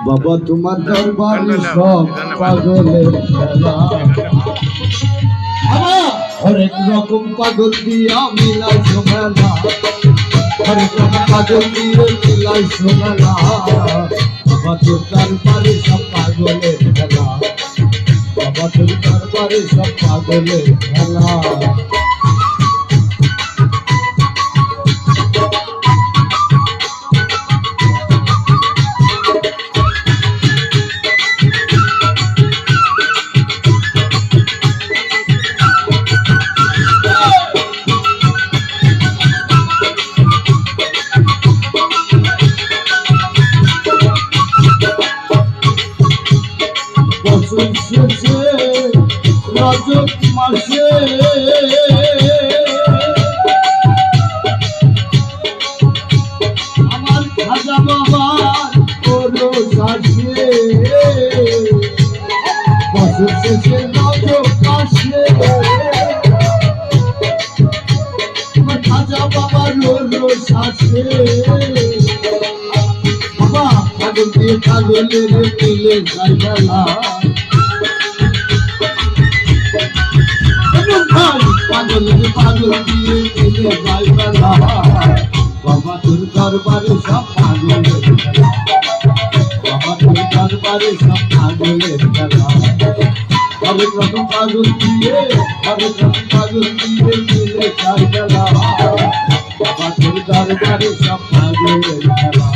বাবা তোমার দরবারে সব পাগলের খেলা, হরেক রকম পাগল দিয়া মিলাইছো মেলা, হরেক রকম পাগল দিয়ে মিলাইছো মেলা। বাবা তোর দরবারে সব পাগলের খেলা, বাবা তোর দরবারে সব পাগলের খেলা। রজব মাসে আমার খাজা বাবার রোজ আসে, বছর শেষে রজব মাসে আমার খাজা বাবার রোজ আসে। বাবা পাগল দিয়ে পাগলের মিলে যায় বেলা, পাগলের পাগল দিয়ে মিলে যায় বেলা। বাবা তোর দরবারে সব পাগলের খেলা, বাবা তোর দরবারে সব পাগলের খেলা। হরেক রকম পাগল দিয়ে, হরেক রকম পাগল দিয়ে মিলে যায় বেলা। বাবা তোর দরবারে সব পাগলের খেলা,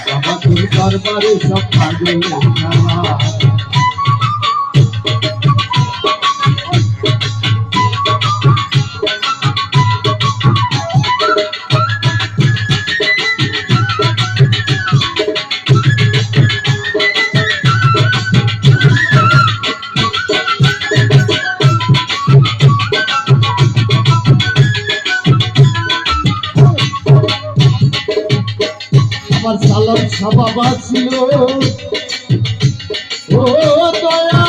বাবা তোর দরবারে সব পাগলের খেলা। আমার সালাম সাবাবা ছিল ও দয়া,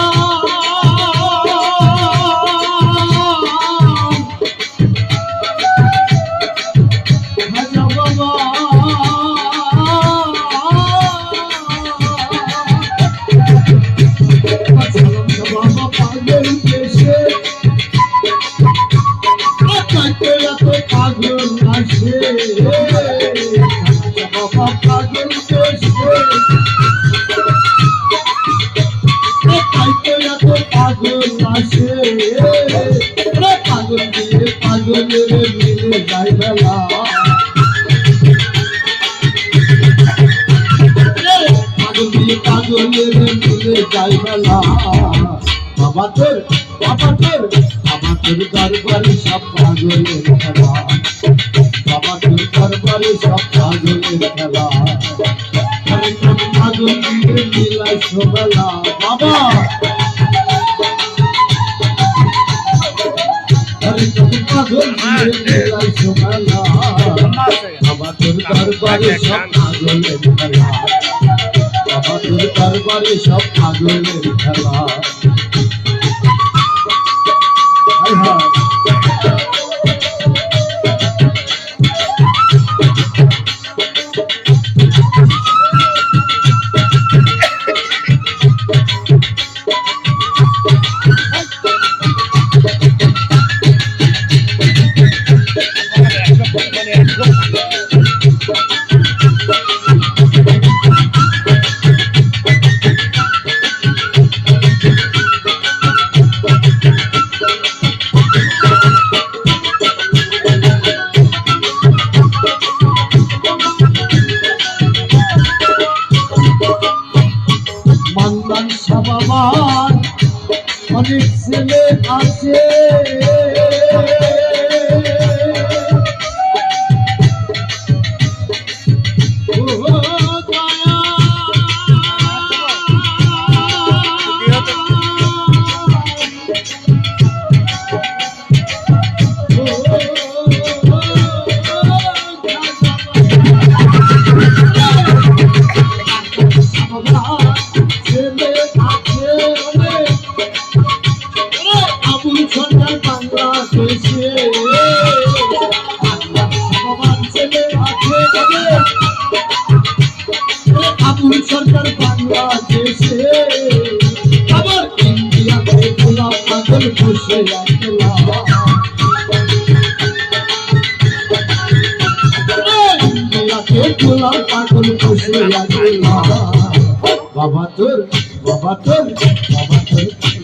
খাজা বাবা সালাম সাবাবা পাগল দেশে, এত পাগল আসে। বাবা পাগল দেশে এত পাগল আসে, পাগল দিয়ে পাগলের মিলে যায় বেলা। পাগল দিয়ে পাগলের মিলে যায় বেলা। বাবা তোর দরবারে সব পাগলের খেলা, বাবা তোর দরবারে সব পাগলের খেলা। হরেক রকম পাগল দিয়ে মিলাইছো বেলা। বাবা হরেক রকম পাগল দিয়ে মিলাইছো বেলা। বাবা তোর দরবারে সব পাগলের খেলা, বাবা তোর দরবারে সব পাগলের খেলা। বাবার অনেক ছেলে আছে, Baby, সরকার বাংলাদেশে আবার ইন্ডিয়াতে গোলাপ পাগল বসে একলা ইন্ডিয়াতে গোলাপ পাগল বসে একলা বাবা তোর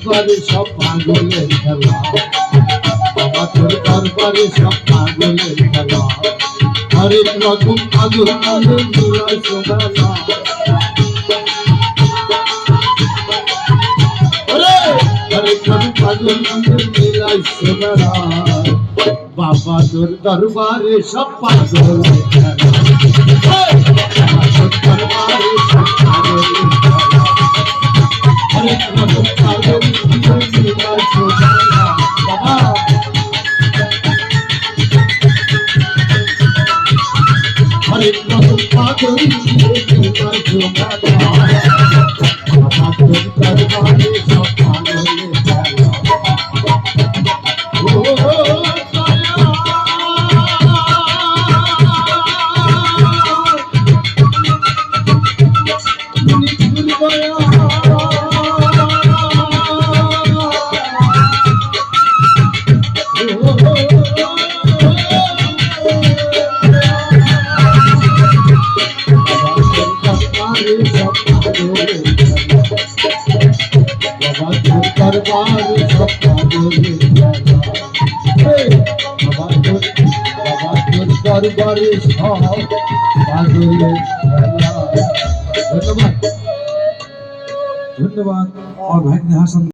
দরবারে সব পাগলের খেলা বাবা তোর দরবারে সব পাগলের খেলা হরেক রকম পাগল পাগল মিলাই সোনালা হরেক রকম পাগল পাগল মিলাই সোনালা বাবা তোর দরবারে সব পাগলের খেলা বাবা তোর দরবারে সব পাগলের খেলা হরেক রকম পাগল পাগল মিলাই সোনালা বাবা হরেক রকম পাগল মিলাই সোনালা বাবা তোর দরবারে সব পাগলের খেলা দরবারে সব পাগলের খেলা ধন্যবাদ ধন্যবাদ और भाई हासन